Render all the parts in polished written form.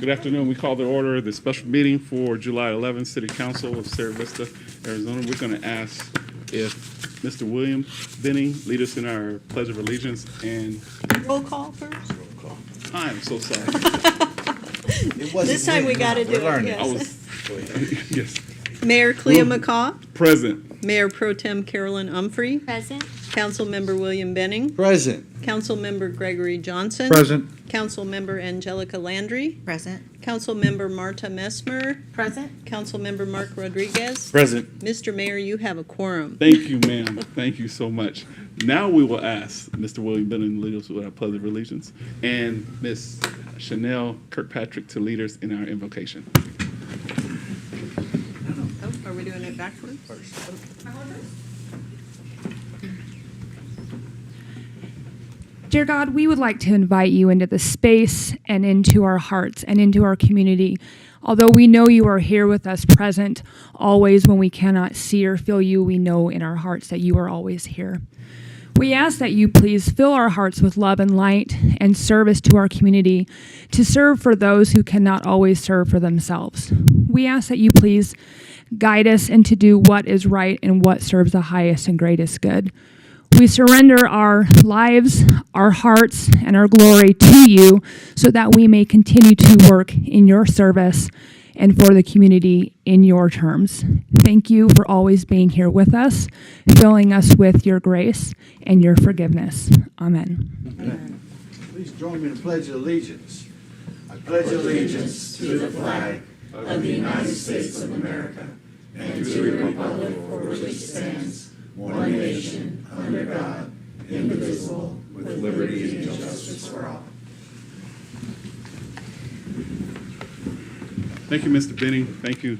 Good afternoon. We call to order the special meeting for July 11th, City Council of Sierra Vista, Arizona. We're going to ask if Mr. William Benning lead us in our Pledge of Allegiance and Roll call first. I'm so sorry. This time we got to do it, I yes. was, yes, Mayor Clea McCaw, present. Mayor Pro Tem Carolyn Humphrey, Present. Councilmember William Benning, Present. Councilmember Gregory Johnson, Present. Councilmember Angelica Landry, Present. Councilmember Marta Messmer, Present. Councilmember Mark Rodriguez. Present. Mr. Mayor, you have a quorum. Thank you, ma'am. Thank you so much. Now we will ask Mr. William Benning to lead us with our Pledge of Allegiance and Miss Chanel Kirkpatrick to lead us in our invocation. Oh, are we doing it backwards? Dear God, we would like to invite you into the space and into our hearts and into our community. Although we know you are here with us present, always when we cannot see or feel you, we know in our hearts that you are always here. We ask that you please fill our hearts with love and light and service to our community, to serve for those who cannot always serve for themselves. We ask that you please guide us and to do what is right and what serves the highest and greatest good. We surrender our lives, our hearts, and our glory to you so that we may continue to work in your service and for the community in your terms. Thank you for always being here with us, filling us with your grace and your forgiveness. Amen. Amen. Please join me in the Pledge of Allegiance. I pledge allegiance to the flag of the United States of America and to the republic for which it stands, one nation, under God, indivisible, with liberty and justice for all. Thank you, Mr. Benning. Thank you,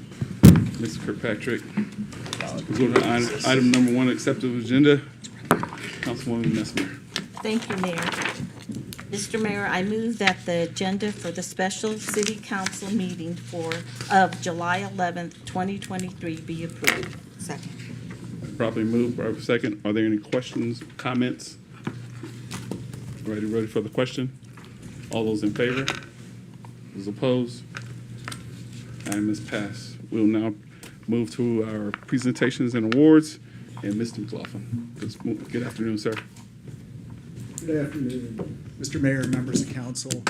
Mr. Kirkpatrick. We'll go to item number 1, acceptable agenda. Councilwoman Messmer. Thank you, Mayor. Mr. Mayor, I move that the agenda for the special city council meeting of July 11th, 2023 be approved. Second. Properly moved, properly second. Are there any questions, comments? Ready for the question? All those in favor? Those opposed? Item is passed. We'll now move to our presentations and awards. And Mr. McLaughlin. Good afternoon, sir. Good afternoon, Mr. Mayor, members of council.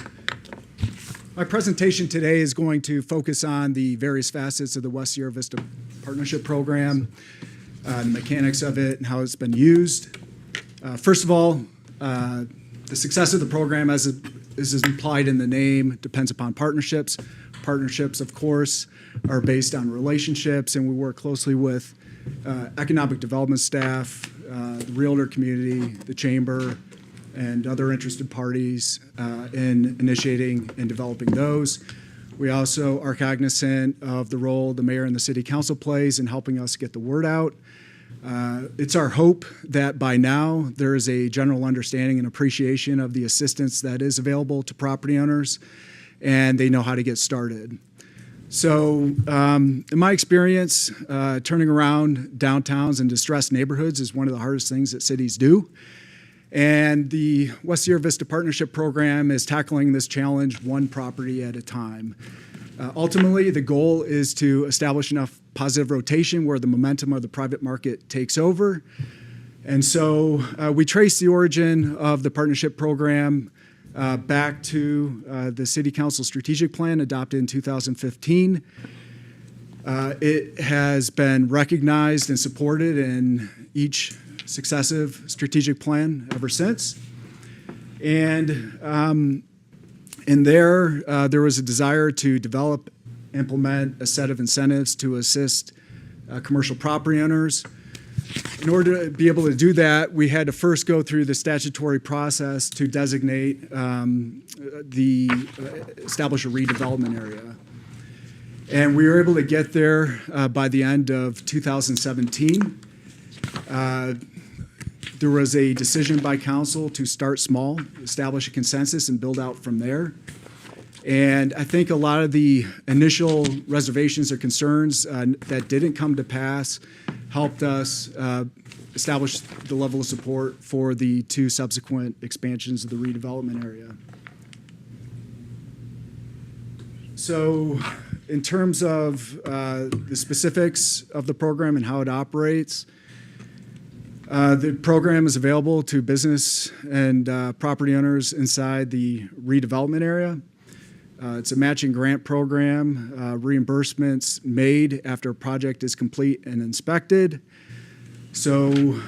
My presentation today is going to focus on the various facets of the West Sierra Vista Partnership Program, the mechanics of it, and how it's been used. First of all, the success of the program, as is implied in the name, depends upon partnerships. Partnerships, of course, are based on relationships, and we work closely with economic development staff, the realtor community, the chamber, and other interested parties in initiating and developing those. We also are cognizant of the role the mayor and the city council plays in helping us get the word out. It's our hope that by now there is a general understanding and appreciation of the assistance that is available to property owners, and they know how to get started. So in my experience, turning around downtowns and distressed neighborhoods is one of the hardest things that cities do. And the West Sierra Vista Partnership Program is tackling this challenge one property at a time. Ultimately, the goal is to establish enough positive rotation where the momentum of the private market takes over. And so we trace the origin of the partnership program back to the City Council Strategic Plan adopted in 2015. It has been recognized and supported in each successive strategic plan ever since. And in there was a desire to develop, implement a set of incentives to assist commercial property owners. In order to be able to do that, we had to first go through the statutory process to designate establish a redevelopment area. And we were able to get there by the end of 2017. There was a decision by council to start small, establish a consensus, and build out from there. And I think a lot of the initial reservations or concerns that didn't come to pass helped us establish the level of support for the two subsequent expansions of the redevelopment area. So in terms of the specifics of the program and how it operates, the program is available to business and property owners inside the redevelopment area. It's a matching grant program, reimbursements made after a project is complete and inspected. So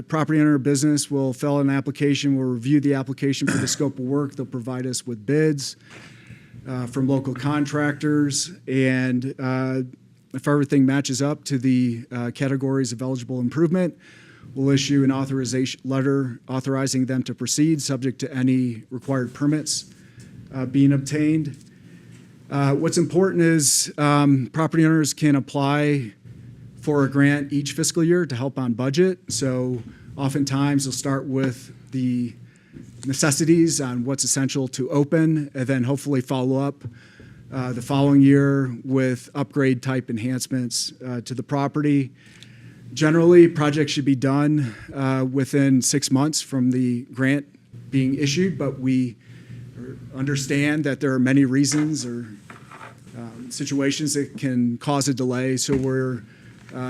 property owner or business will fill out an application, we'll review the application for the scope of work, they'll provide us with bids from local contractors, and if everything matches up to the categories of eligible improvement, we'll issue an authorization letter authorizing them to proceed, subject to any required permits being obtained. What's important is property owners can apply for a grant each fiscal year to help on budget. So oftentimes they'll start with the necessities on what's essential to open, and then hopefully follow up the following year with upgrade type enhancements to the property. Generally, projects should be done within 6 months from the grant being issued, but we understand that there are many reasons or situations that can cause a delay. So we're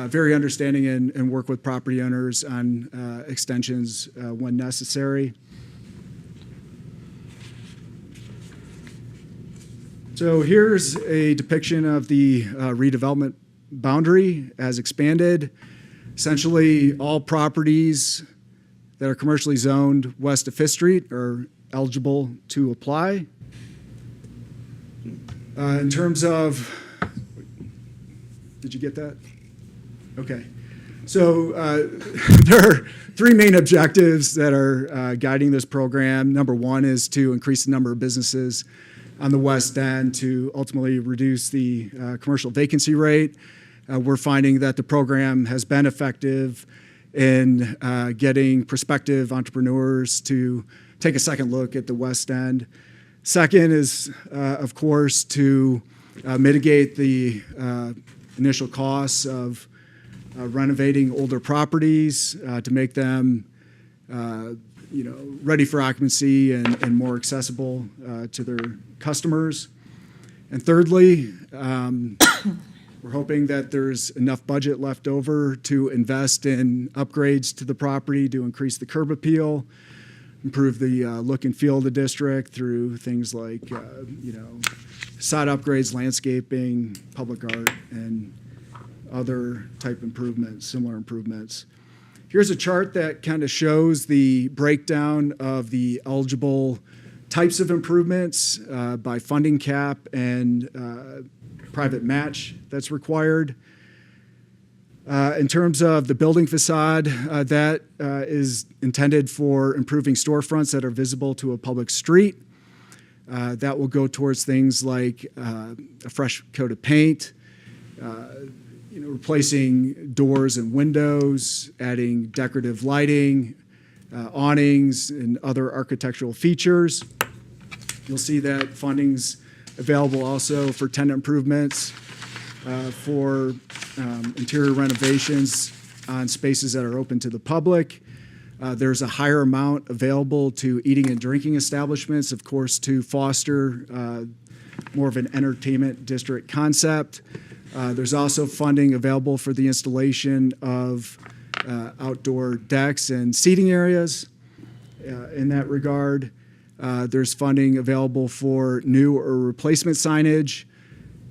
very understanding and work with property owners on extensions when necessary. So here's a depiction of the redevelopment boundary as expanded. Essentially, all properties that are commercially zoned west of Fifth Street are eligible to apply. In terms of, did you get that? Okay. So there are three main objectives that are guiding this program. Number one is to increase the number of businesses on the west end to ultimately reduce the commercial vacancy rate. We're finding that the program has been effective in getting prospective entrepreneurs to take a second look at the west end. Second is, of course, to mitigate the initial costs of renovating older properties to make them ready for occupancy and more accessible to their customers. And thirdly, we're hoping that there's enough budget left over to invest in upgrades to the property to increase the curb appeal, improve the look and feel of the district through things like side upgrades, landscaping, public art, and other type improvements, similar improvements. Here's a chart that kind of shows the breakdown of the eligible types of improvements by funding cap and private match that's required. In terms of the building facade, that is intended for improving storefronts that are visible to a public street. That will go towards things like a fresh coat of paint, replacing doors and windows, adding decorative lighting, awnings, and other architectural features. You'll see that funding's available also for tenant improvements, for interior renovations on spaces that are open to the public. There's a higher amount available to eating and drinking establishments, of course, to foster more of an entertainment district concept. There's also funding available for the installation of outdoor decks and seating areas. In that regard, there's funding available for new or replacement signage,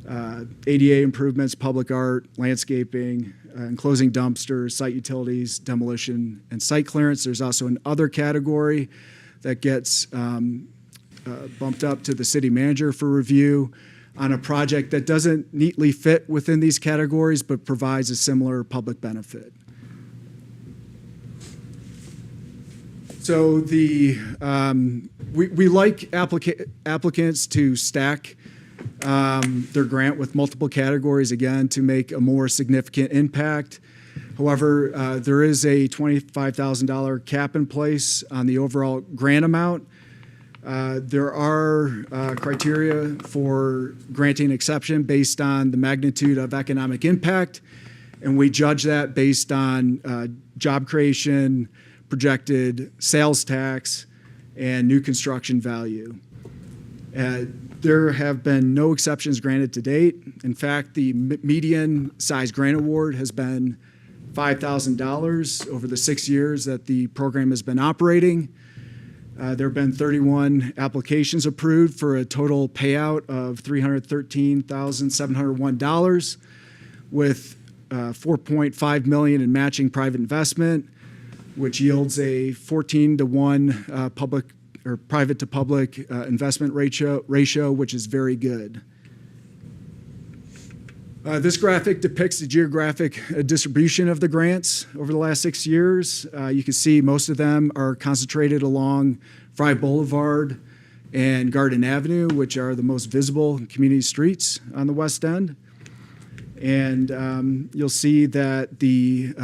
ADA improvements, public art, landscaping, enclosing dumpsters, site utilities, demolition, and site clearance. There's also an other category that gets bumped up to the city manager for review on a project that doesn't neatly fit within these categories but provides a similar public benefit. So we like applicants to stack their grant with multiple categories, again, to make a more significant impact. However, there is a $25,000 cap in place on the overall grant amount. There are criteria for granting exception based on the magnitude of economic impact, and we judge that based on job creation, projected sales tax, and new construction value. There have been no exceptions granted to date. In fact, the median size grant award has been $5,000 over the 6 years that the program has been operating. There have been 31 applications approved for a total payout of $313,701 with $4.5 million in matching private investment, which yields a 14-to-1 public or private to public investment ratio, which is very good. This graphic depicts the geographic distribution of the grants over the last 6 years. You can see most of them are concentrated along Fry Boulevard and Garden Avenue, which are the most visible community streets on the West End. And you'll see that the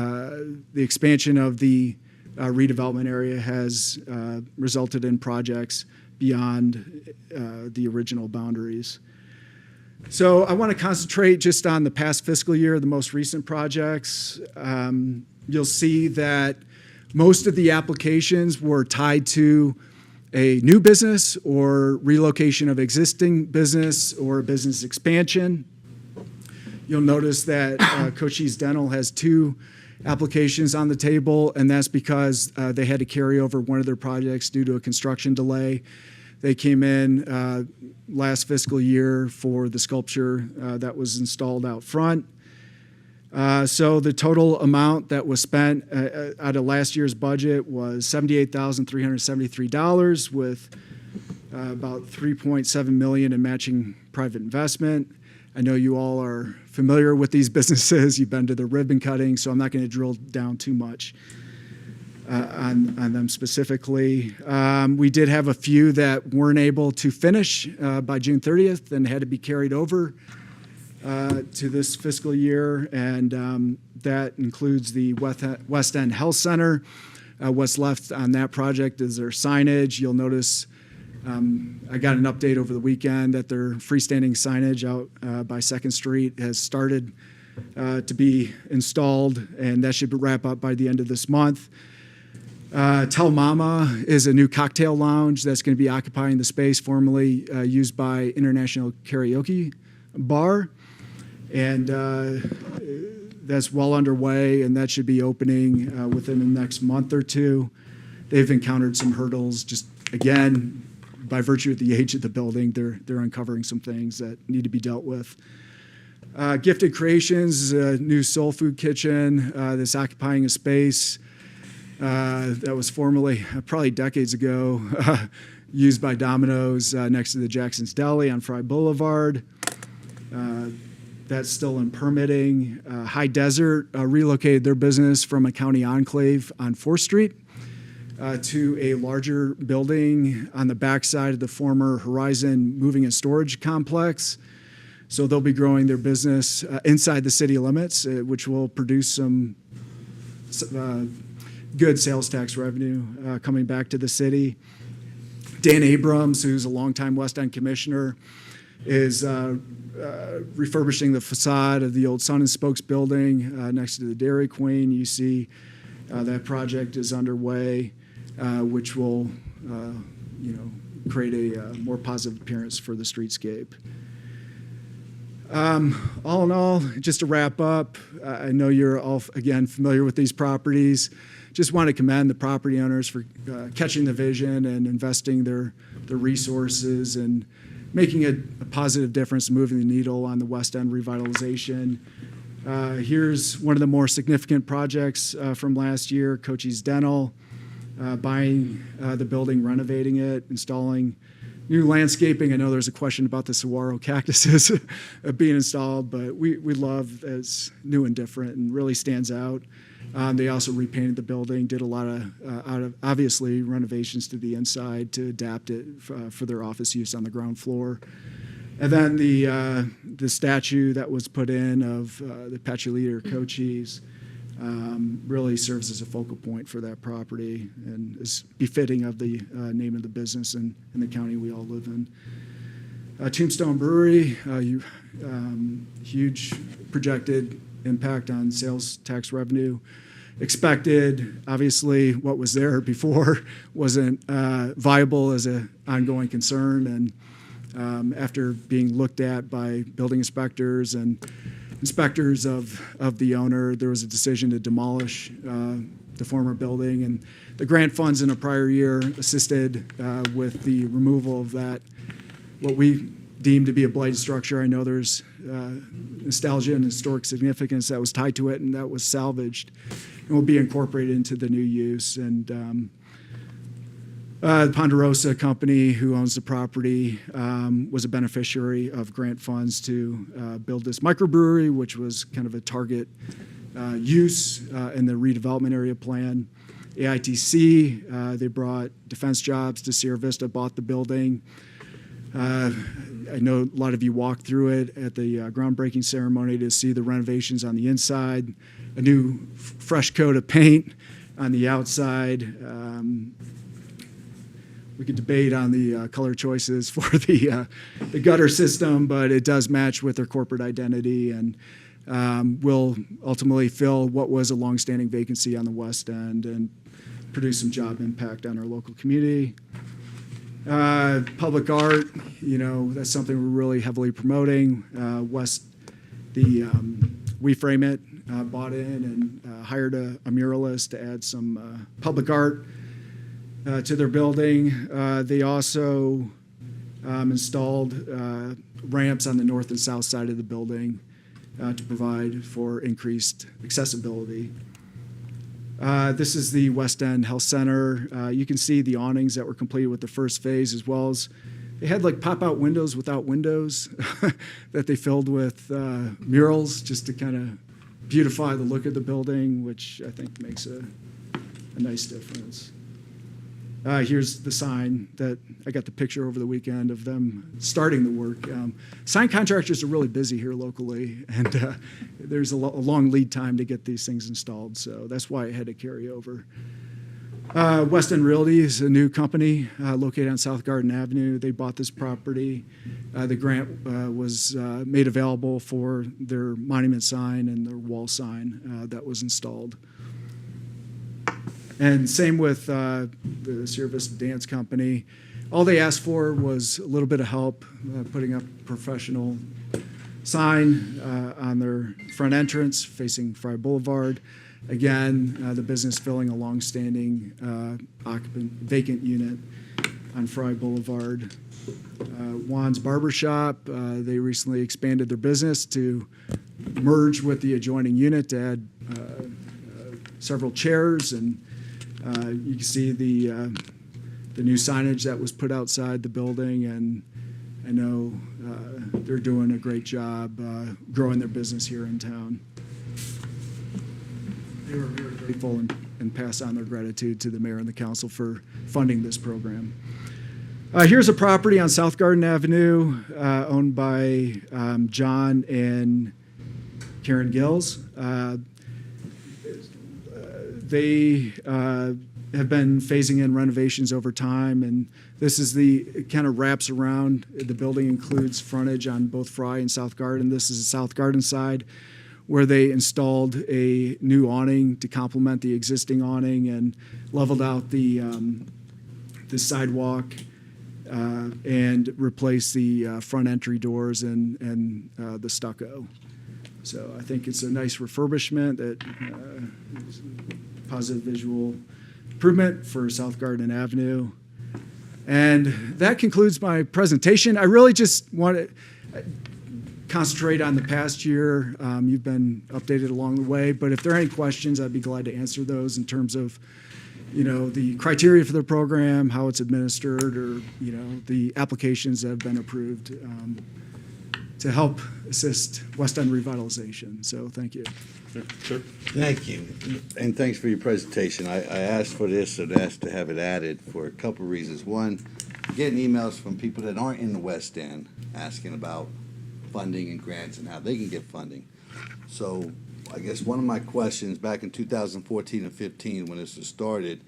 expansion of the redevelopment area has resulted in projects beyond the original boundaries. So I want to concentrate just on the past fiscal year, the most recent projects. You'll see that most of the applications were tied to a new business or relocation of existing business or business expansion. You'll notice that Cochise Dental has 2 applications on the table, and that's because they had to carry over one of their projects due to a construction delay. They came in last fiscal year for the sculpture that was installed out front. So the total amount that was spent out of last year's budget was $78,373 with about $3.7 million in matching private investment. I know you all are familiar with these businesses. You've been to the ribbon cutting, so I'm not going to drill down too much on them specifically. We did have a few that weren't able to finish by June 30th and had to be carried over to this fiscal year, and that includes the West End Health Center. What's left on that project is their signage. You'll notice I got an update over the weekend that their freestanding signage out by 2nd Street has started to be installed, and that should wrap up by the end of this month. Tell Mama is a new cocktail lounge that's going to be occupying the space formerly used by International Karaoke Bar, and that's well underway, and that should be opening within the next month or two. They've encountered some hurdles, just again, by virtue of the age of the building, they're uncovering some things that need to be dealt with. Gifted Creations is a new soul food kitchen that's occupying a space that was formerly, probably decades ago, used by Domino's next to the Jackson's Deli on Fry Boulevard. That's still in permitting. High Desert relocated their business from a county enclave on 4th Street to a larger building on the backside of the former Horizon Moving and Storage Complex. So they'll be growing their business inside the city limits, which will produce some good sales tax revenue coming back to the city. Dan Abrams, who's a longtime West End commissioner, is refurbishing the facade of the old Sun and Spokes building next to the Dairy Queen. You see that project is underway, which will create a more positive appearance for the streetscape. All in all, just to wrap up, I know you're all, again, familiar with these properties. Just want to commend the property owners for catching the vision and investing their resources and making a positive difference, moving the needle on the West End revitalization. Here's one of the more significant projects from last year, Cochise Dental, buying the building, renovating it, installing new landscaping. I know there's a question about the saguaro cactuses being installed, but we love as new and different and really stands out. They also repainted the building, did a lot of obviously renovations to the inside to adapt it for their office use on the ground floor. And then the statue that was put in of the Apache leader Cochise really serves as a focal point for that property and is befitting of the name of the business and in the county we all live in. Tombstone Brewery, huge projected impact on sales tax revenue. Expected, obviously, what was there before wasn't viable as an ongoing concern, and after being looked at by building inspectors and inspectors of the owner, there was a decision to demolish the former building, and the grant funds in a prior year assisted with the removal of that, what we deem to be a blighted structure. I know there's nostalgia and historic significance that was tied to it, and that was salvaged and will be incorporated into the new use. And the Ponderosa company, who owns the property, was a beneficiary of grant funds to build this microbrewery, which was kind of a target use in the redevelopment area plan. AITC, they brought defense jobs to Sierra Vista, bought the building. I know a lot of you walked through it at the groundbreaking ceremony to see the renovations on the inside, a new fresh coat of paint on the outside. We could debate on the color choices for the gutter system, but it does match with their corporate identity and will ultimately fill what was a longstanding vacancy on the West End and produce some job impact on our local community. Public art, that's something we're really heavily promoting. We Frame It bought in and hired a muralist to add some public art to their building. They also installed ramps on the north and south side of the building to provide for increased accessibility. This is the West End Health Center. You can see the awnings that were completed with the first phase, as well as they had like pop-out windows without windows that they filled with murals just to kind of beautify the look of the building, which I think makes a nice difference. Here's the sign that I got the picture over the weekend of them starting the work. Sign contractors are really busy here locally, and there's a long lead time to get these things installed, so that's why it had to carry over. West End Realty is a new company located on South Garden Avenue. They bought this property. The grant was made available for their monument sign and their wall sign that was installed. And same with the Sierra Vista Dance Company. All they asked for was a little bit of help putting up a professional sign on their front entrance facing Fry Boulevard. Again, the business filling a longstanding vacant unit on Fry Boulevard. Juan's Barbershop, they recently expanded their business to merge with the adjoining unit to add several chairs, and you can see the new signage that was put outside the building, and I know they're doing a great job growing their business here in town. They were very grateful and pass on their gratitude to the mayor and the council for funding this program. Here's a property on South Garden Avenue owned by John and Karen Gills. They have been phasing in renovations over time, and this is it kind of wraps around. The building includes frontage on both Fry and South Garden. This is the South Garden side, where they installed a new awning to complement the existing awning and leveled out the sidewalk and replaced the front entry doors and the stucco. So I think it's a nice refurbishment that is a positive visual improvement for South Garden Avenue. And that concludes my presentation. I really just want to concentrate on the past year. You've been updated along the way, but if there are any questions, I'd be glad to answer those in terms of, the criteria for the program, how it's administered, or, the applications that have been approved to help assist West End revitalization. So thank you. Sure. Thank you, and thanks for your presentation. I asked for this and asked to have it added for a couple of reasons. One, getting emails from people that aren't in the West End asking about funding and grants and how they can get funding. So I guess one of my questions back in 2014 and 15 when this was started,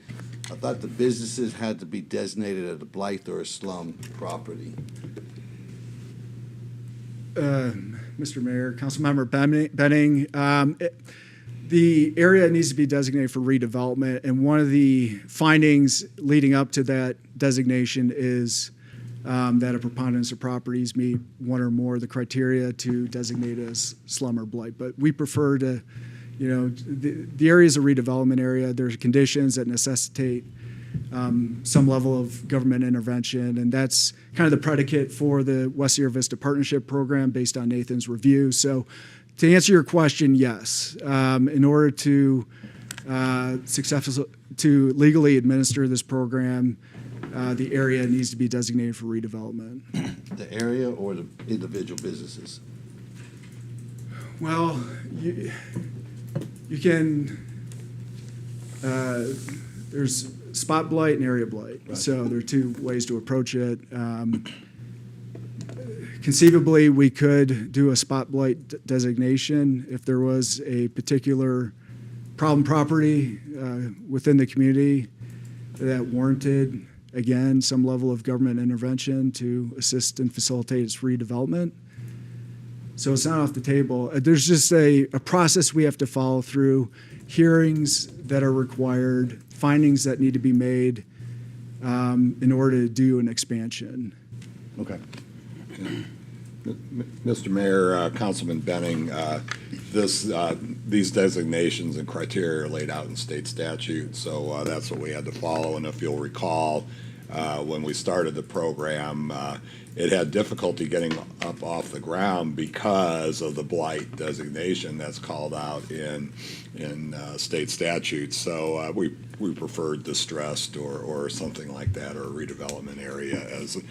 I thought the businesses had to be designated as a blight or a slum property. Mr. Mayor, Councilmember Benning, the area needs to be designated for redevelopment, and one of the findings leading up to that designation is that a preponderance of properties meet one or more of the criteria to designate as slum or blight. But we prefer to, the area is a redevelopment area. There's conditions that necessitate some level of government intervention, and that's kind of the predicate for the West Sierra Vista Partnership Program based on Nathan's review. So to answer your question, yes. In order to to legally administer this program, the area needs to be designated for redevelopment. The area or the individual businesses? Well, you can, there's spot blight and area blight. Right. So there are two ways to approach it. Conceivably, we could do a spot blight designation if there was a particular problem property within the community that warranted, again, some level of government intervention to assist and facilitate its redevelopment. So it's not off the table. There's just a process we have to follow through, hearings that are required, findings that need to be made in order to do an expansion. Okay. Mr. Mayor, Councilman Benning, these designations and criteria are laid out in state statute, so that's what we had to follow. And if you'll recall, when we started the program, it had difficulty getting up off the ground because of the blight designation that's called out in state statutes. So we preferred distressed or something like that, or a redevelopment area as a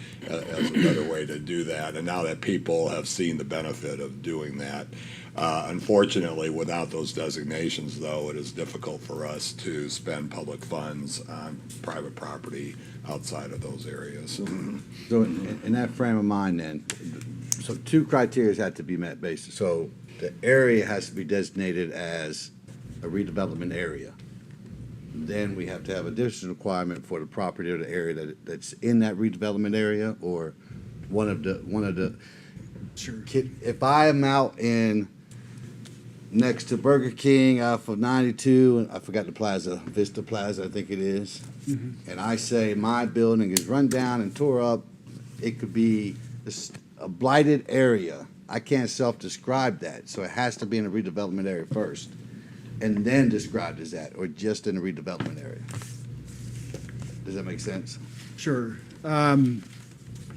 better way to do that. And now that people have seen the benefit of doing that, unfortunately, without those designations, though, it is difficult for us to spend public funds on private property outside of those areas. So in that frame of mind then, so two criteria have to be met basically. So the area has to be designated as a redevelopment area. Then we have to have additional requirement for the property or the area that's in that redevelopment area, or one of the. Sure. If I am out in next to Burger King off of 92, and I forgot the plaza, Vista Plaza, I think it is. Mm-hmm. And I say my building is run down and tore up, it could be a blighted area. I can't self-describe that, so it has to be in a redevelopment area first, and then described as that, or just in a redevelopment area. Does that make sense? Sure.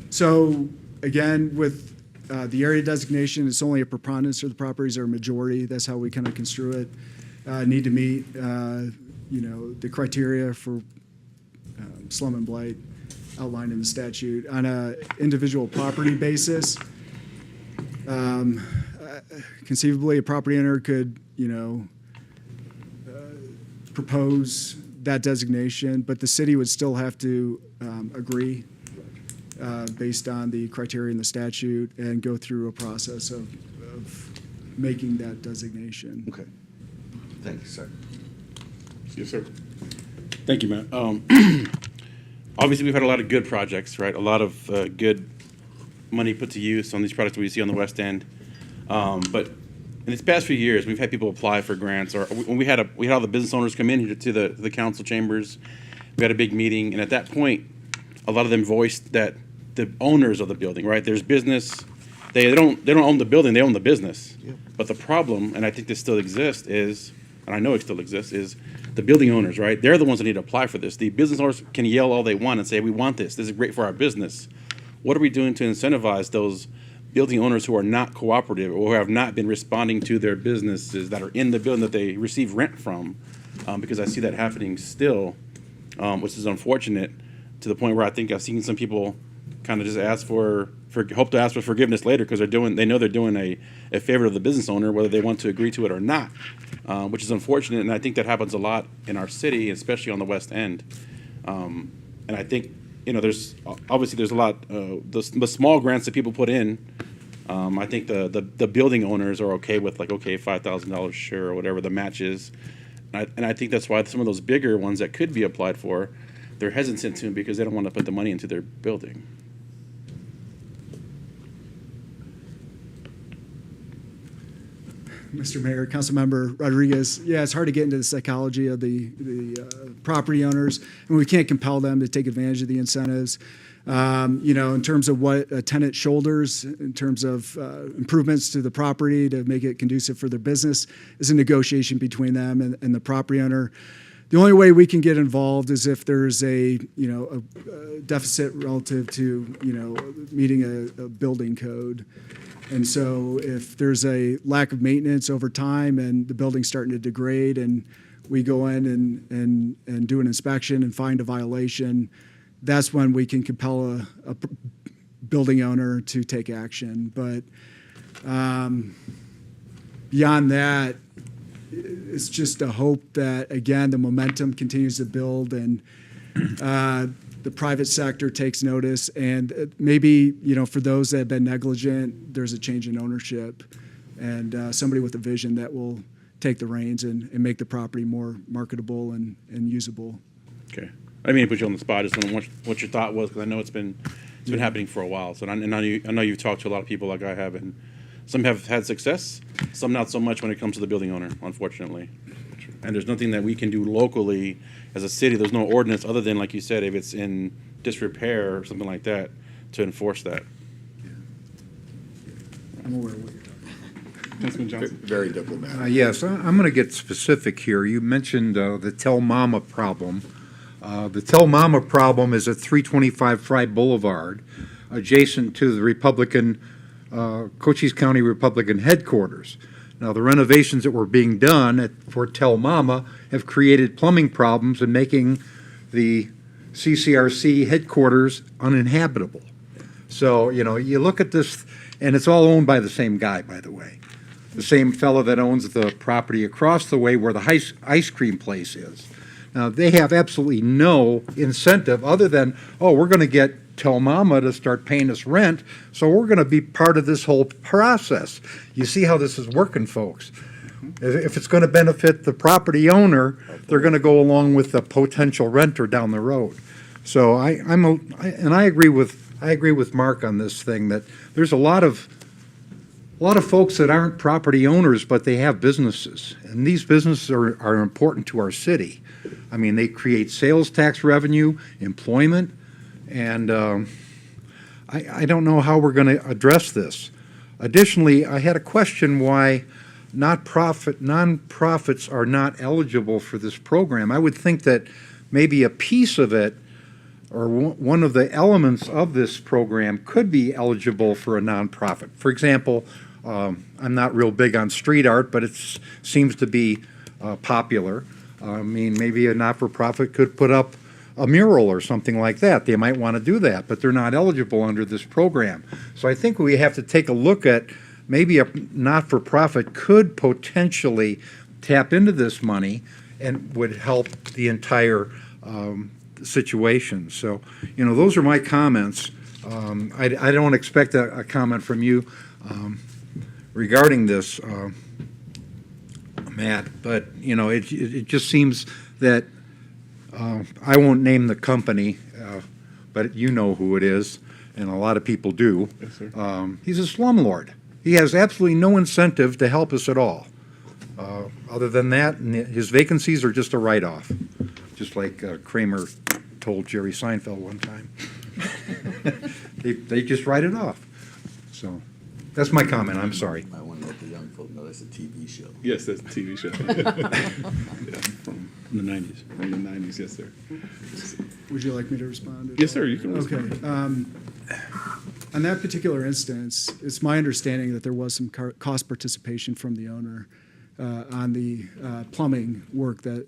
So again, with the area designation, it's only a preponderance of the properties or a majority. That's how we kind of construe it. Need to meet, the criteria for slum and blight outlined in the statute. On a individual property basis, conceivably a property owner could, propose that designation, but the city would still have to agree based on the criteria in the statute and go through a process of making that designation. Okay. Thank you, sir. Yes, sir. Thank you, Matt. Obviously, we've had a lot of good projects, right? A lot of good money put to use on these projects we see on the West End. But in these past few years, we've had people apply for grants, or when we had all the business owners come in here to the council chambers. We had a big meeting, and at that point, a lot of them voiced that the owners of the building, right? There's business. They don't own the building, they own the business. Yep. But the problem, and I think this still exists, is, and I know it still exists, is the building owners, right? They're the ones that need to apply for this. The business owners can yell all they want and say, we want this. This is great for our business. What are we doing to incentivize those building owners who are not cooperative or who have not been responding to their businesses that are in the building that they receive rent from? Because I see that happening still, which is unfortunate, to the point where I think I've seen some people kind of just hope to ask for forgiveness later because they know they're doing a favor to the business owner, whether they want to agree to it or not, which is unfortunate. And I think that happens a lot in our city, especially on the West End. And I think, there's a lot, the small grants that people put in, I think the building owners are okay with $5,000 sure, or whatever the match is. And I think that's why some of those bigger ones that could be applied for, they're hesitant to because they don't want to put the money into their building. Mr. Mayor, Councilmember Rodriguez. Yeah, it's hard to get into the psychology of the property owners, and we can't compel them to take advantage of the incentives. In terms of what a tenant shoulders, in terms of improvements to the property to make it conducive for their business, is a negotiation between them and the property owner. The only way we can get involved is if there's a deficit relative to, meeting a building code. And so if there's a lack of maintenance over time and the building's starting to degrade and we go in and do an inspection and find a violation, that's when we can compel a building owner to take action. But beyond that, it's just a hope that, again, the momentum continues to build and the private sector takes notice, and maybe, for those that have been negligent, there's a change in ownership and somebody with a vision that will take the reins and make the property more marketable and usable. Okay. I didn't mean to put you on the spot. I just wondering what your thought was, because I know it's been happening for a while. So I know you've talked to a lot of people like I have, and some have had success, some not so much when it comes to the building owner, unfortunately. And there's nothing that we can do locally as a city. There's no ordinance other than, like you said, if it's in disrepair or something like that, to enforce that. I'm aware of what you're talking about. Councilman Johnson? Very diplomatic. Yes, I'm going to get specific here. You mentioned the Tell Mama problem. The Tell Mama problem is at 325 Fry Boulevard, adjacent to the Cochise County Republican headquarters. Now, the renovations that were being done for Tell Mama have created plumbing problems and making the CCRC headquarters uninhabitable. So, you look at this, and it's all owned by the same guy, by the way. The same fellow that owns the property across the way where the ice cream place is. Now, they have absolutely no incentive other than, we're going to get Tell Mama to start paying us rent, so we're going to be part of this whole process. You see how this is working, folks. If it's going to benefit the property owner, they're going to go along with the potential renter down the road. So I agree with Mark on this thing, that there's a lot of folks that aren't property owners, but they have businesses, and these businesses are important to our city. I mean, they create sales tax revenue, employment, and I don't know how we're going to address this. Additionally, I had a question why nonprofits are not eligible for this program. I would think that maybe a piece of it, or one of the elements of this program, could be eligible for a nonprofit. For example, I'm not real big on street art, but it seems to be popular. I mean, maybe a not-for-profit could put up a mural or something like that. They might want to do that, but they're not eligible under this program. So I think we have to take a look at maybe a not-for-profit could potentially tap into this money and would help the entire situation. So, those are my comments. I don't expect a comment from you regarding this, Matt, but, it just seems that I won't name the company, but you know who it is, and a lot of people do. Yes, sir. He's a slumlord. He has absolutely no incentive to help us at all. Other than that, his vacancies are just a write-off, just like Kramer told Jerry Seinfeld one time. They just write it off. So that's my comment. I'm sorry. I want to let the young folk know that's a TV show. Yes, that's a TV show. Yeah, from In the 90s. the 90s, yes, sir. Would you like me to respond? Yes, sir, you can respond. Okay. On that particular instance, it's my understanding that there was some cost participation from the owner on the plumbing work that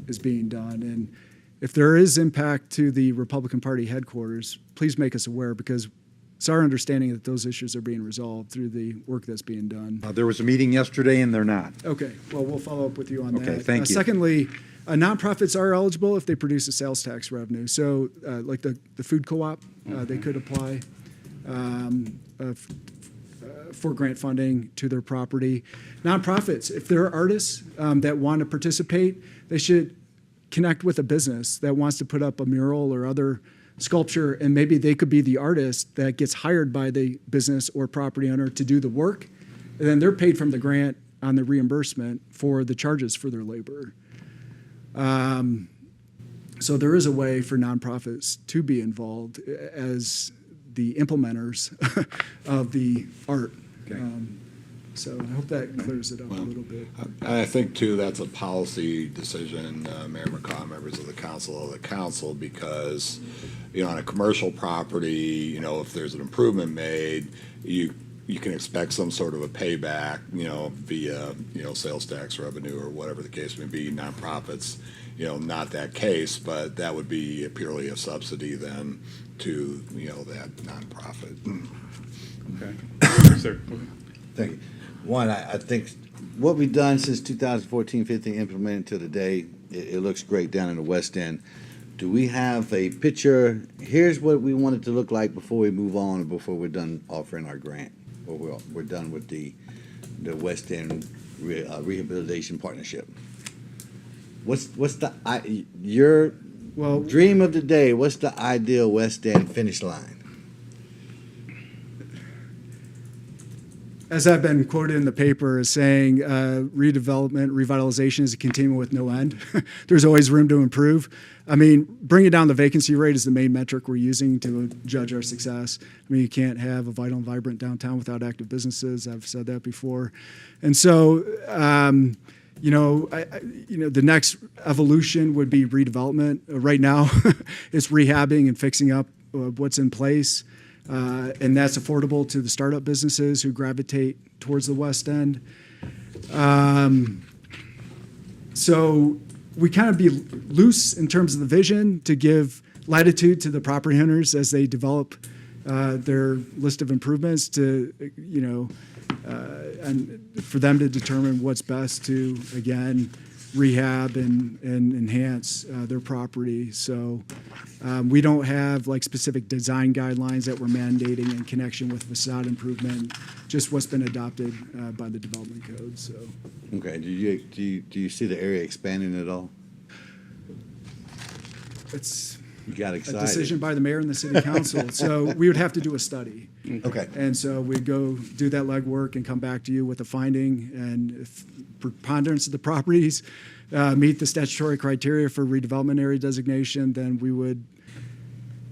is being done. And if there is impact to the Republican Party headquarters, please make us aware, because it's our understanding that those issues are being resolved through the work that's being done. There was a meeting yesterday, and they're not. Okay, well, we'll follow up with you on that. Okay, thank you. Secondly, nonprofits are eligible if they produce a sales tax revenue. So like the food co-op, they could apply for grant funding to their property. Nonprofits, if there are artists that want to participate, they should connect with a business that wants to put up a mural or other sculpture, and maybe they could be the artist that gets hired by the business or property owner to do the work, and then they're paid from the grant on the reimbursement for the charges for their labor. So there is a way for nonprofits to be involved as the implementers of the art. Okay. So I hope that clears it up a little bit. And I think too, that's a policy decision, Mayor McCaw, members of the council, because, you know, on a commercial property, you know, if there's an improvement made, you can expect some sort of a payback, you know, via, you know, sales tax revenue or whatever the case may be. Nonprofits, you know, not that case, but that would be purely a subsidy then to, you know, that nonprofit. Okay. Yes, sir. Okay. Thank you. One, I think what we've done since 2014-15 implemented to today, it looks great down in the West End. Do we have a picture? Here's what we want it to look like before we move on and before we're done offering our grant, or we're done with the West End Rehabilitation Partnership. What's your dream of the day? What's the ideal West End finish line? As I've been quoted in the paper as saying, redevelopment, revitalization is a continuum with no end. There's always room to improve. I mean, bringing down the vacancy rate is the main metric we're using to judge our success. I mean, you can't have a vital and vibrant downtown without active businesses. I've said that before. And so, you know, the next evolution would be redevelopment. Right now, it's rehabbing and fixing up what's in place. And that's affordable to the startup businesses who gravitate towards the West End. So we kind of be loose in terms of the vision to give latitude to the property owners as they develop their list of improvements to, you know, and for them to determine what's best to, again, rehab and enhance their property. So we don't have like specific design guidelines that we're mandating in connection with facade improvement, just what's been adopted by the development code. So. Okay. Do you see the area expanding at all? It's You got a excited. decision by the mayor and the city council. So we would have to do a study. Okay. And so we'd go do that legwork and come back to you with a finding. And if preponderance of the properties meet the statutory criteria for redevelopment area designation, then we would,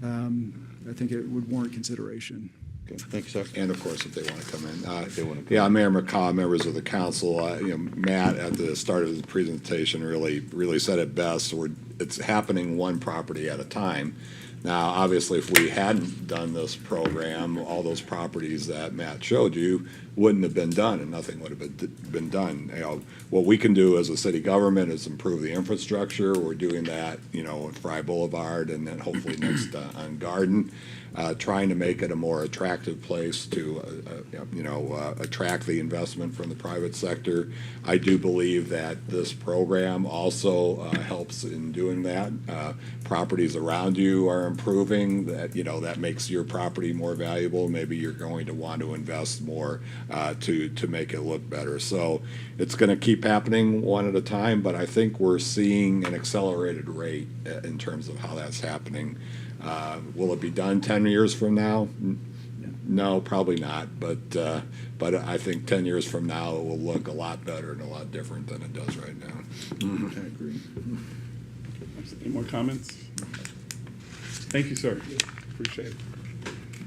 I think it would warrant consideration. Okay. Thank you, sir. And of course, if they want to come in. If they wanna come Yeah, Mayor McCaw, members of the council, you know, Matt at the start of the presentation really said it best. It's happening one property at a time. Now, obviously, if we hadn't done this program, all those properties that Matt showed you wouldn't have been done, and nothing would have been done. You know, what we can do as a city government is improve the infrastructure. We're doing that, you know, at Fry Boulevard, and then hopefully next on Garden, trying to make it a more attractive place to, attract the investment from the private sector. I do believe that this program also helps in doing that. Properties around you are improving, that makes your property more valuable. Maybe you're going to want to invest more to make it look better. So it's going to keep happening one at a time, but I think we're seeing an accelerated rate in terms of how that's happening. Will it be done 10 years from now? No, probably not. But I think 10 years from now it will look a lot better and a lot different than it does right now. I agree. Any more comments? Thank you, sir. Appreciate it.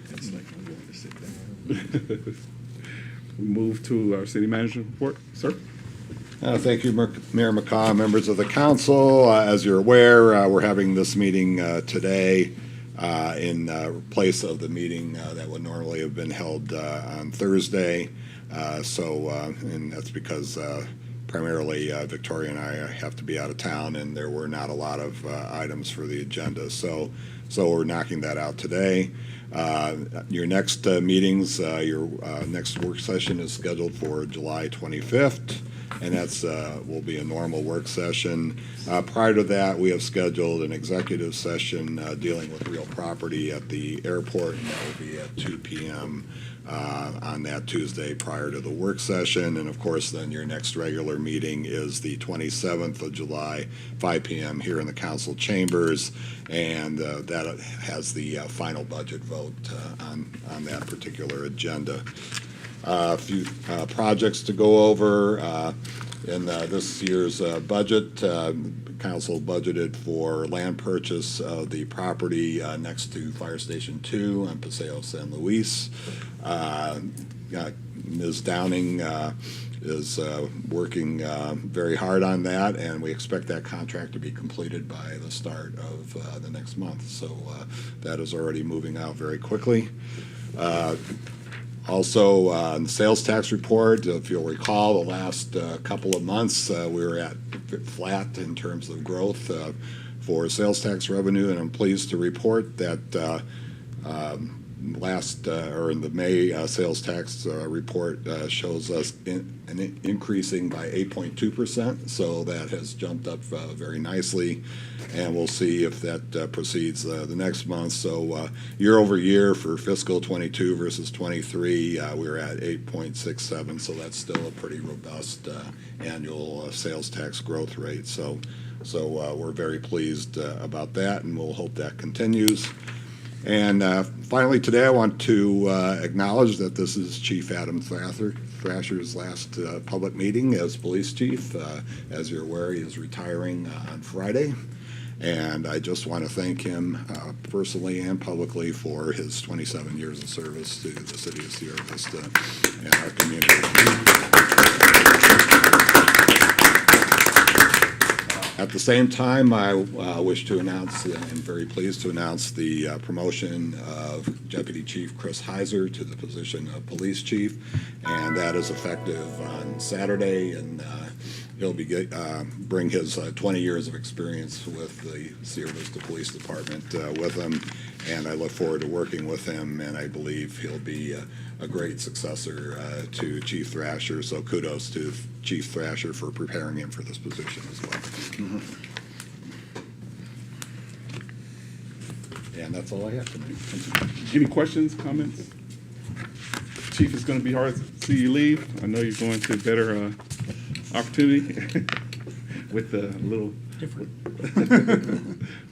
It's like I'm going to sit down. We move to our city manager report, sir. Thank you, Mayor McCaw, members of the council. As you're aware, we're having this meeting today in place of the meeting that would normally have been held on Thursday. And that's because primarily Victoria and I have to be out of town, and there were not a lot of items for the agenda. So we're knocking that out today. Your next meetings, your next work session is scheduled for July 25th. And that's will be a normal work session. Prior to that, we have scheduled an executive session dealing with real property at the airport, and that will be at 2 p.m. On that Tuesday prior to the work session. And of course, then your next regular meeting is the 27th of July, 5 p.m. here in the council chambers, and that has the final budget vote on that particular agenda. A few projects to go over. In this year's budget, council budgeted for land purchase of the property next to Fire Station 2 on Paseo San Luis. Ms. Downing is working very hard on that, and we expect that contract to be completed by the start of the next month. So that is already moving out very quickly. Also, on the sales tax report, if you'll recall, the last couple of months, we were at flat in terms of growth for sales tax revenue, and I'm pleased to report that in the May sales tax report shows us increasing by 8.2%, so that has jumped up very nicely, and we'll see if that proceeds the next month. So year over year for fiscal 22 versus 23, we're at 8.67, so that's still a pretty robust annual sales tax growth rate. So we're very pleased about that, and we'll hope that continues. And finally, today I want to acknowledge that this is Chief Adam Thrasher's last public meeting as police chief. As you're aware, he is retiring on Friday. And I just want to thank him personally and publicly for his 27 years of service to the city of Sierra Vista and our community. At the same time, I wish to announce, and I'm very pleased to announce, the promotion of Deputy Chief Chris Heiser to the position of Police Chief, and that is effective on Saturday, and he'll bring his 20 years of experience with the Sierra Vista Police Department with him, and I look forward to working with him, and I believe he'll be a great successor to Chief Thrasher, so kudos to Chief Thrasher for preparing him for this position as well. And that's all I have tonight. Any questions, comments? Chief, it's going to be hard to see you leave. I know you're going to a better opportunity with a little different.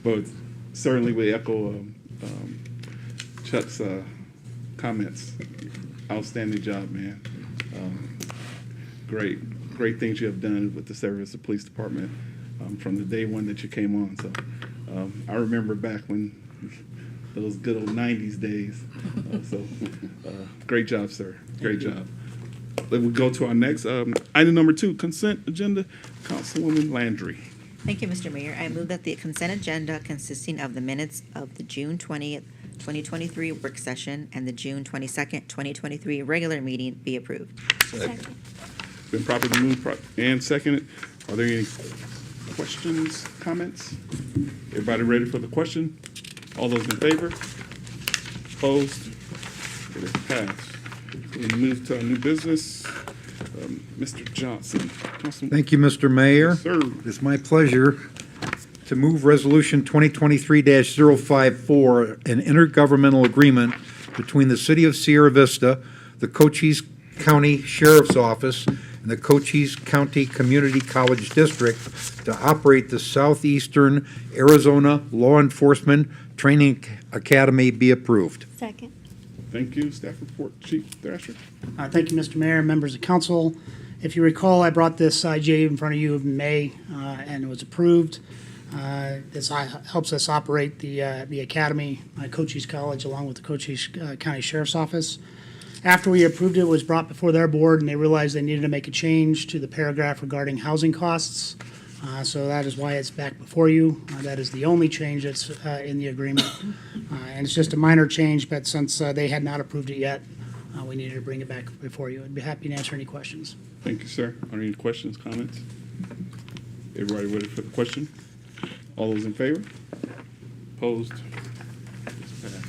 But certainly we echo Chuck's comments. Outstanding job, man. Great things you have done with the Sierra Vista Police Department from the day one that you came on. So I remember back when those good old 90s days. Great job, sir. Great job. Then we'll go to our next item number 2, consent agenda. Councilwoman Landry. Thank you, Mr. Mayor. I move that the consent agenda consisting of the minutes of the June 20th, 2023 work session and the June 22nd, 2023 regular meeting be approved. Second. Been properly moved and seconded. Are there any questions, comments? Everybody ready for the question? All those in favor? Opposed? It is passed. We move to our new business. Mr. Johnson. Thank you, Mr. Mayor. Sir. It's my pleasure to move Resolution 2023-054, an intergovernmental agreement between the City of Sierra Vista, the Cochise County Sheriff's Office, and the Cochise County Community College District to operate the Southeastern Arizona Law Enforcement Training Academy be approved. Second. Thank you. Staff report, Chief Thrasher. Thank you, Mr. Mayor, members of council. If you recall, I brought this IGA in front of you in May, and it was approved. This helps us operate the academy, Cochise College, along with the Cochise County Sheriff's Office. After we approved it, it was brought before their board, and they realized they needed to make a change to the paragraph regarding housing costs. So that is why it's back before you. That is the only change that's in the agreement. And it's just a minor change, but since they had not approved it yet, we needed to bring it back before you. I'd be happy to answer any questions. Thank you, sir. Are there any questions, comments? Everybody ready for the question? All those in favor? Opposed? It's passed.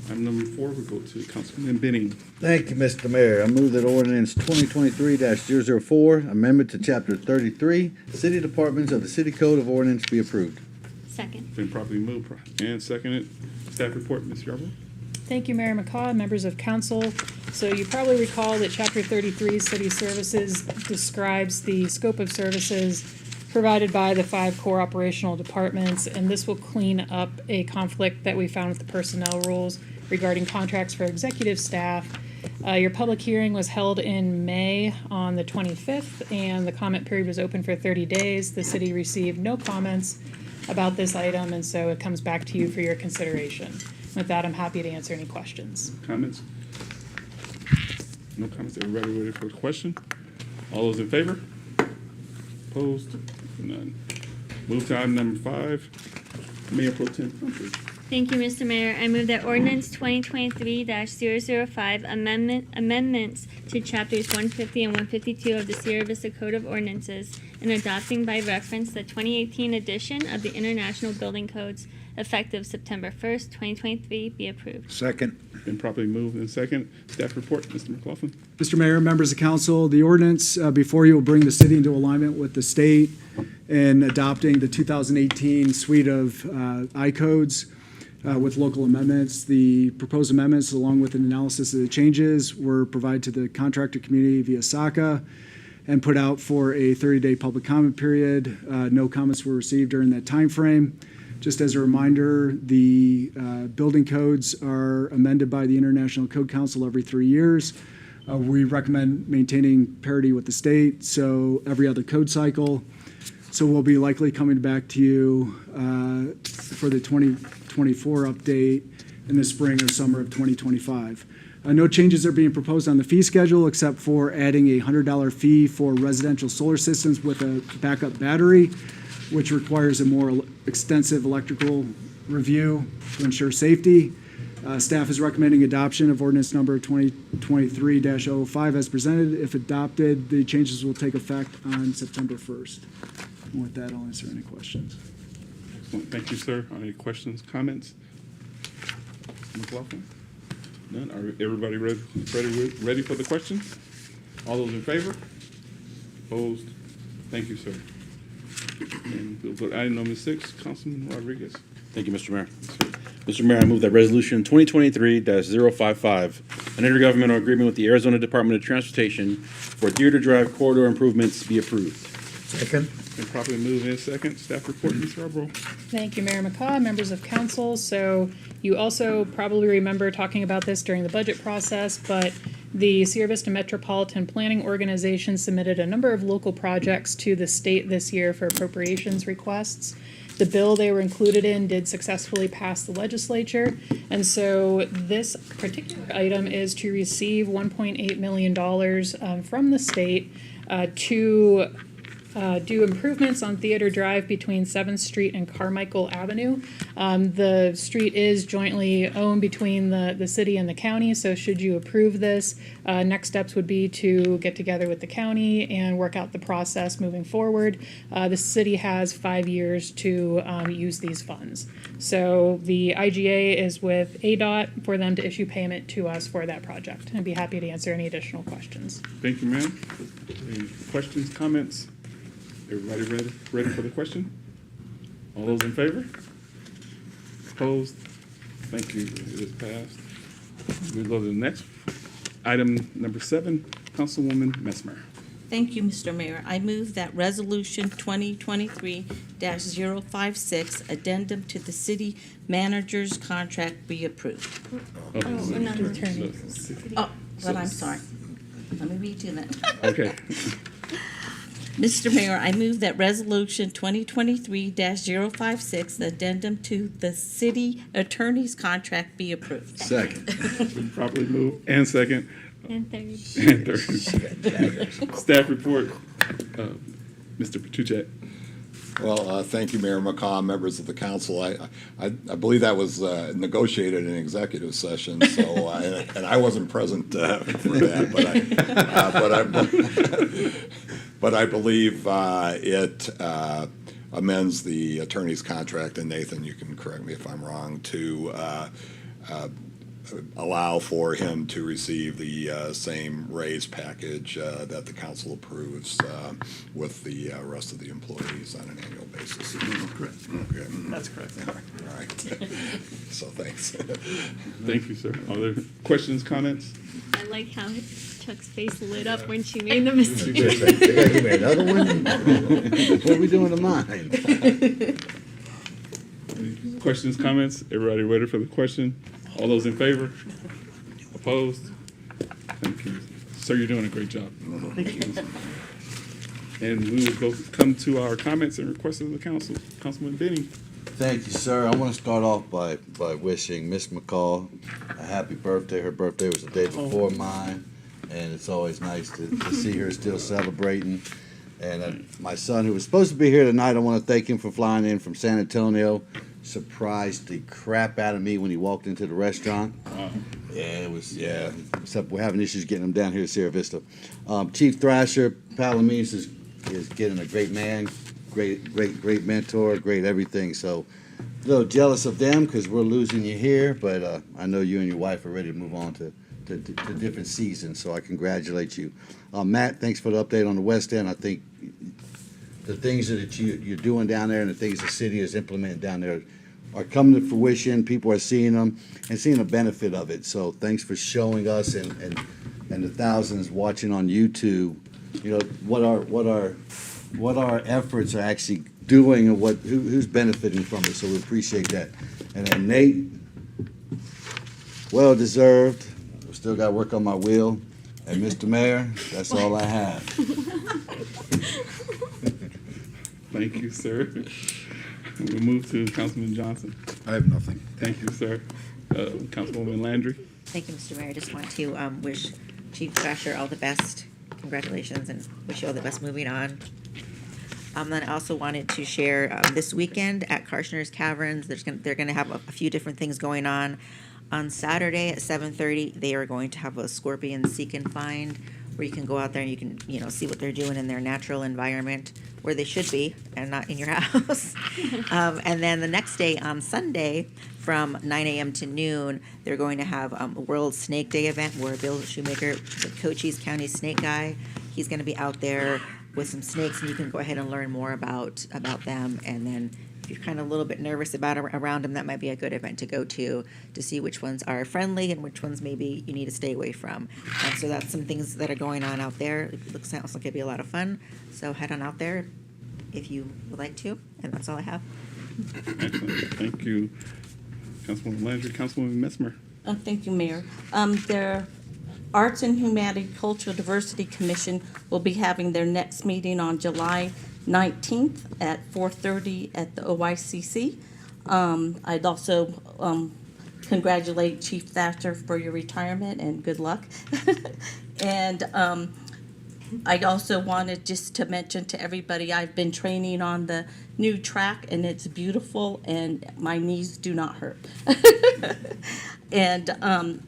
Item number 4, we go to Councilman Benning. Thank you, Mr. Mayor. I move that ordinance 2023-004, amendment to Chapter 33, City Departments of the City Code of Ordinance be approved. Second. Been properly moved and seconded. Staff report, Ms. Yarborough. Thank you, Mayor McCaw, members of council. So you probably recall that Chapter 33, City Services, describes the scope of services provided by the 5 core operational departments, and this will clean up a conflict that we found with the personnel rules regarding contracts for executive staff. Your public hearing was held in May on the 25th, and the comment period was open for 30 days. The city received no comments about this item, and so it comes back to you for your consideration. With that, I'm happy to answer any questions. Comments? No comments. Everybody ready for the question? All those in favor? Opposed? None. Move to item number 5. Mayor Pro Tem Humphrey. Thank you, Mr. Mayor. I move that ordinance 2023-005 amendments to chapters 150 and 152 of the Sierra Vista Code of Ordinances and adopting by reference the 2018 edition of the International Building Codes effective September 1st, 2023 be approved. Second. Been properly moved and second. Staff report, Mr. McLaughlin. Mr. Mayor, members of council, the ordinance before you will bring the city into alignment with the state in adopting the 2018 suite of I-codes with local amendments. The proposed amendments, along with an analysis of the changes, were provided to the contractor community via SACA and put out for a 30-day public comment period. No comments were received during that time frame. Just as a reminder, the building codes are amended by the International Code Council every 3 years. We recommend maintaining parity with the state, so every other code cycle. So we'll be likely coming back to you for the 2024 update in the spring or summer of 2025. No changes are being proposed on the fee schedule except for adding a $100 fee for residential solar systems with a backup battery, which requires a more extensive electrical review to ensure safety. Staff is recommending adoption of ordinance number 2023-005 as presented. If adopted, the changes will take effect on September 1st. And with that, I'll answer any questions. Excellent. Thank you, sir. Any questions, comments? Mr. McLaughlin? None? Are everybody ready for the question? All those in favor? Opposed? Thank you, sir. And we'll go to item number 6, Councilman Rodriguez. Thank you, Mr. Mayor. Mr. Mayor, I move that resolution 2023-055, an intergovernmental agreement with the Arizona Department of Transportation for Theater Drive corridor improvements be approved. Second. Been properly moved in second. Staff report, Ms. Yarborough. Thank you, Mayor McCaw, members of council. So you also probably remember talking about this during the budget process, but the Sierra Vista Metropolitan Planning Organization submitted a number of local projects to the state this year for appropriations requests. The bill they were included in did successfully pass the legislature, and so this particular item is to receive $1.8 million from the state to do improvements on Theater Drive between 7th Street and Carmichael Avenue. The street is jointly owned between the city and the county, so should you approve this, next steps would be to get together with the county and work out the process moving forward. The city has 5 years to use these funds. So the IGA is with ADOT for them to issue payment to us for that project. I'd be happy to answer any additional questions. Thank you, ma'am. Any questions, comments? Everybody ready for the question? All those in favor? Opposed? Thank you. It is passed. We'll go to the next. Item number 7, Councilwoman Messmer. Thank you, Mr. Mayor. I move that resolution 2023-056, addendum to the city manager's contract be approved. Oh, but I'm sorry. Let me read you that. Okay. Mr. Mayor, I move that resolution 2023-056, addendum to the city attorney's contract be approved. Second. Been properly moved and second. And third. And third. Staff report, Mr. Petrucci. Well, thank you, Mayor McCaw, members of the council. I believe that was negotiated in executive session, so I wasn't present for that, but I believe it amends the attorney's contract, and Nathan, you can correct me if I'm wrong, to allow for him to receive the same raise package that the council approves with the rest of the employees on an annual basis. Correct. Okay. That's correct. All right. So thanks. Thank you, sir. Are there questions, comments? I like how Chuck's face lit up when she made the mistake. They gotta give me another one? What are we doing to mine? Questions, comments? Everybody ready for the question? All those in favor? Opposed? Sir, you're doing a great job. Thank you. And we will come to our comments and requests of the council. Councilman Benning. Thank you, sir. I want to start off by wishing Miss McCall a happy birthday. Her birthday was the day before mine, and it's always nice to see her still celebrating. And my son, who was supposed to be here tonight, I want to thank him for flying in from San Antonio. Surprised the crap out of me when he walked into the restaurant. Yeah. Except we're having issues getting him down here to Sierra Vista. Chief Thrasher, Palomise is getting a great man, great mentor, great everything. So a little jealous of them because we're losing you here, but I know you and your wife are ready to move on to different seasons. So I congratulate you. Matt, thanks for the update on the West End. I think the things that you're doing down there and the things the city is implementing down there are coming to fruition. People are seeing them and seeing the benefit of it. So thanks for showing us and the thousands watching on YouTube, what our efforts are actually doing and who's benefiting from it. So we appreciate that. And then Nate, well deserved. Still got to work on my wheel. And Mr. Mayor, that's all I have. Thank you, sir. We'll move to Councilman Johnson. I have nothing. Thank you, sir. Councilwoman Landry. Thank you, Mr. Mayor. I just want to wish Chief Thrasher all the best. Congratulations, and wish you all the best moving on. Then I also wanted to share this weekend at Karshner's Caverns, they're going to have a few different things going on. On Saturday at 7:30, they are going to have a scorpion seek and find, where you can go out there and you can see what they're doing in their natural environment, where they should be, and not in your house. And then the next day, on Sunday, from 9 a.m. to noon, they're going to have a World Snake Day event where Bill Shoemaker, the Cochise County snake guy, he's going to be out there with some snakes, and you can go ahead and learn more about them. And then if you're kind of a little bit nervous around them, that might be a good event to go to see which ones are friendly and which ones maybe you need to stay away from. So that's some sounds like it'd be a lot of fun. So head on out there if you would like to, and that's all I have. Excellent. Thank you, Councilwoman Landry. Councilwoman Messmer. Thank you, Mayor. Their Arts and Humanity Cultural Diversity Commission will be having their next meeting on July 19th at 4:30 at the OICC. I'd also congratulate Chief Thatcher for your retirement and good luck. And I also wanted just to mention to everybody, I've been training on the new track and it's beautiful and my knees do not hurt. And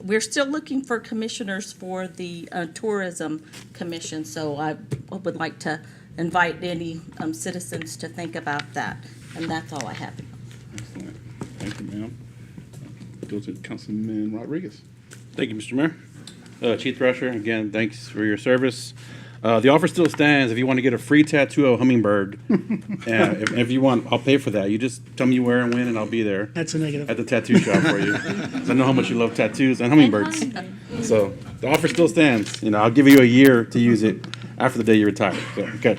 we're still looking for commissioners for the Tourism Commission, so I would like to invite any citizens to think about that. And that's all I have. Excellent. Thank you, ma'am. Go to Councilman Rodriguez. Thank you, Mr. Mayor. Chief Thrasher, again, thanks for your service. The offer still stands. If you want to get a free tattoo of a hummingbird, if you want, I'll pay for that. You just tell me where and when, and I'll be there. That's a negative. At the tattoo shop for you. 'Cause I know how much you love tattoos and hummingbirds. So the offer still stands. I'll give you a year to use it after the day you retire. So, okay.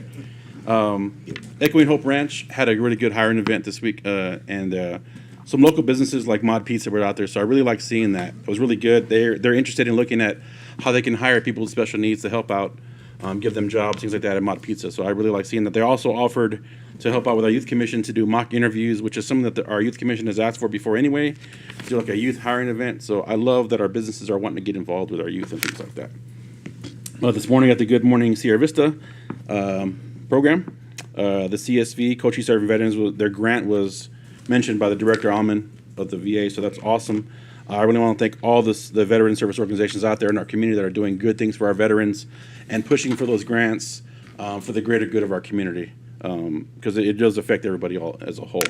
Echoing Hope Ranch had a really good hiring event this week, and some local businesses like Mod Pizza were out there. So I really like seeing that. It was really good. They're interested in looking at how they can hire people with special needs to help out. Give them jobs, things like that at Mod Pizza. So I really like seeing that. They also offered to help out with our youth commission to do mock interviews, which is something that our youth commission has asked for before anyway, to do like a youth hiring event. So I love that our businesses are wanting to get involved with our youth and things like that. This morning at the Good Morning Sierra Vista program, the CSV, Cochise Serving Veterans, their grant was mentioned by the Director Alman of the VA, so that's awesome. I really want to thank all the veteran service organizations out there in our community that are doing good things for our veterans and pushing for those grants for the greater good of our community, because it does affect everybody all as a whole.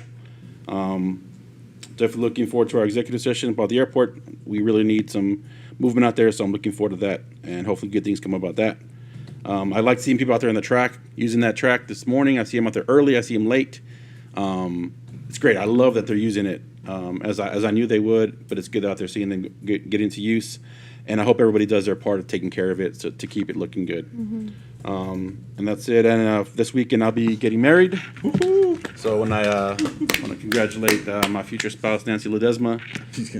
Definitely looking forward to our executive session about the airport. We really need some movement out there, so I'm looking forward to that, and hopefully good things come about that. I like seeing people out there on the track, using that track this morning. I see them out there early, I see them late. It's great. I love that they're using it as I knew they would, but it's good out there seeing them get into use. And I hope everybody does their part of taking care of it to keep it looking good. And that's it. And this weekend I'll be getting married. Woo-hoo! So when I want to congratulate my future spouse, Nancy Ledesma.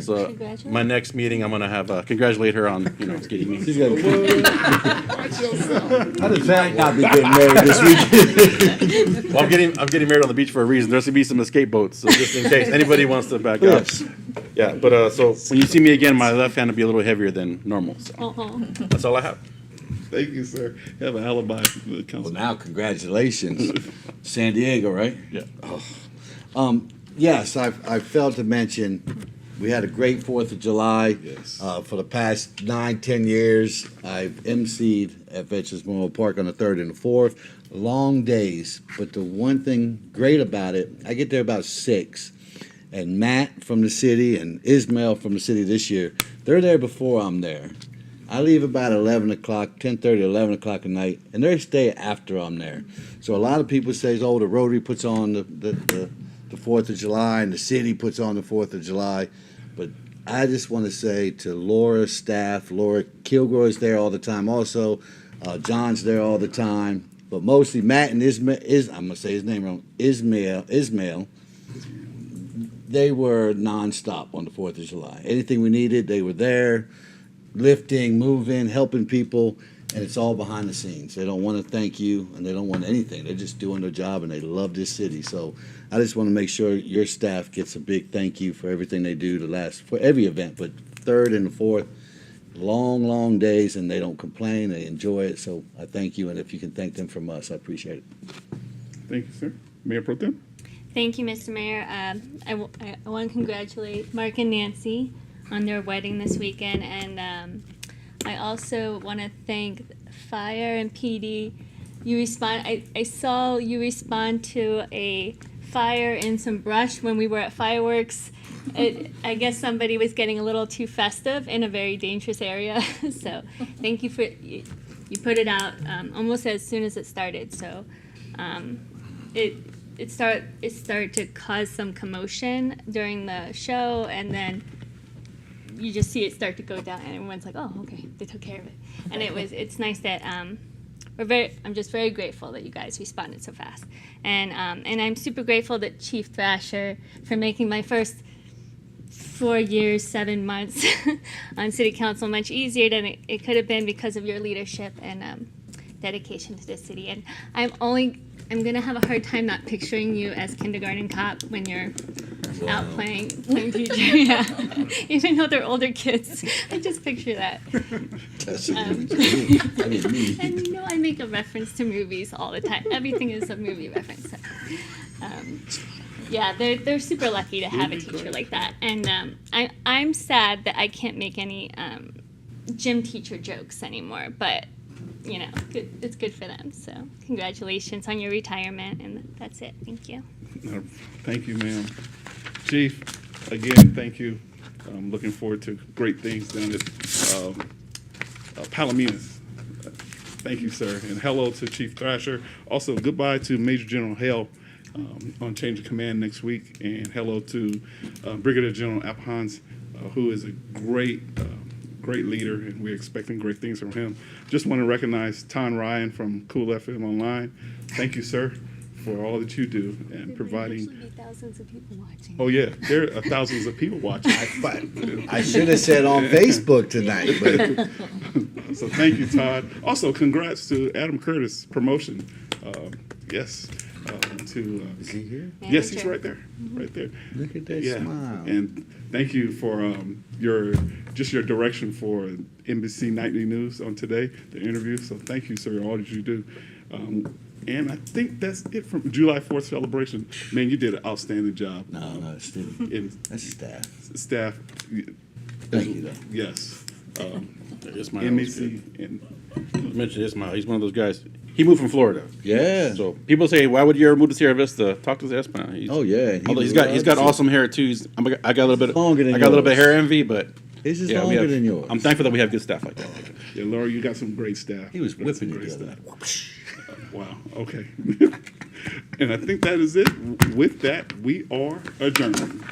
So Congratulations. my next meeting, I'm going to have congratulate her on, getting me. She's gonna, Watch yourself. how does that not be getting married this weekend? Well, I'm getting married on the beach for a reason. There's going to be some escape boats, so just in case anybody wants to back up. Yes. Yeah, but so when you see me again, my left hand will be a little heavier than normal. So Uh-huh. that's all I have. Thank you, sir. You have an alibi for the Well, council. now, congratulations. San Diego, right? Yeah. Yes, I failed to mention, we had a great 4th of July. Yes. For the past 9-10 years, I've emceed at Veterans Memorial Park on the 3rd and the 4th. Long days, but the one thing great about it, I get there about 6. And Matt from the city and Ismail from the city this year, they're there before I'm there. I leave about 11 o'clock, 10:30, 11 o'clock at night, and they stay after I'm there. So a lot of people say, oh, the Rotary puts on the 4th of July and the city puts on the 4th of July. But I just want to say to Laura's staff, Laura Kilgore is there all the time also. John's there all the time. But mostly Matt and I'm going to say his name wrong, Ismail. They were nonstop on the 4th of July. Anything we needed, they were there. Lifting, moving, helping people, and it's all behind the scenes. They don't want to thank you, and they don't want anything. They're just doing their job, and they love this city. So I just want to make sure your staff gets a big thank you for everything they do for every event, but 3rd and the 4th, long, long days, and they don't complain. They enjoy it. So I thank you, and if you can thank them from us, I appreciate it. Thank you, sir. Mayor Pro Tem. Thank you, Mr. Mayor. I want to congratulate Mark and Nancy on their wedding this weekend, and I also want to thank Fire and PD. I saw you respond to a fire in some brush when we were at fireworks. I guess somebody was getting a little too festive in a very dangerous area. So thank you for you put it out almost as soon as it started. So it started to cause some commotion during the show, and then you just see it start to go down, and everyone's like, "Oh, okay, they took care of it." And it's nice that I'm just very grateful that you guys responded so fast, and I'm super grateful that Chief Thrasher for making my first 4 years, 7 months on City Council much easier than it could have been because of your leadership and dedication to the city. And I'm gonna have a hard time not picturing you as kindergarten cop when you're out playing teacher. Yeah, even though they're older kids, I just picture that. And you know, I make a reference to movies all the time. Everything is a movie reference. So, yeah, they're super lucky to have a teacher like that. And I'm sad that I can't make any gym teacher jokes anymore, but you know, it's good for them. So congratulations on your retirement, and that's it. Thank you. Thank you, ma'am. Chief, again, thank you. I'm looking forward to great things down at Palominas. Thank you, sir. And hello to Chief Thrasher. Also, goodbye to Major General Hale on change of command next week. And hello to Brigadier General Aphans, who is a great leader, and we're expecting great things from him. Just want to recognize Ton Ryan from Cool FM Online. Thank you, sir, for all that you do and providing. There be thousands of people watching. Oh yeah, there are thousands of people watching. I should have said on Facebook tonight, but So thank you, Todd. Also, congrats to Adam Curtis' promotion. Yes, is he here? yes, he's right there, right there. Look at that Yeah, smile. and thank you for your direction for NBC Nightly News on today, the interview. So thank you, sir, all that you do. And I think that's it from July 4th celebration. Man, you did an outstanding job. No, it's still, In that's staff. staff, Thank you, though. yes. Ismail was MEC good. and Mention Ismail. He's one of those guys. He moved from Florida. Yeah. So people say, why would you ever move to Sierra Vista? Talk to Ismail. Oh, yeah. Although he's got awesome hair too. I got a little bit. Longer than I got a little bit of yours. hair envy, but His is yeah, we longer have, than yours. I'm thankful that we have good staff like that. yeah, Laura, you got some great staff. He was You got some whipping it great the other staff. night. Wow. Okay. And I think that is it. With that, we are adjourned.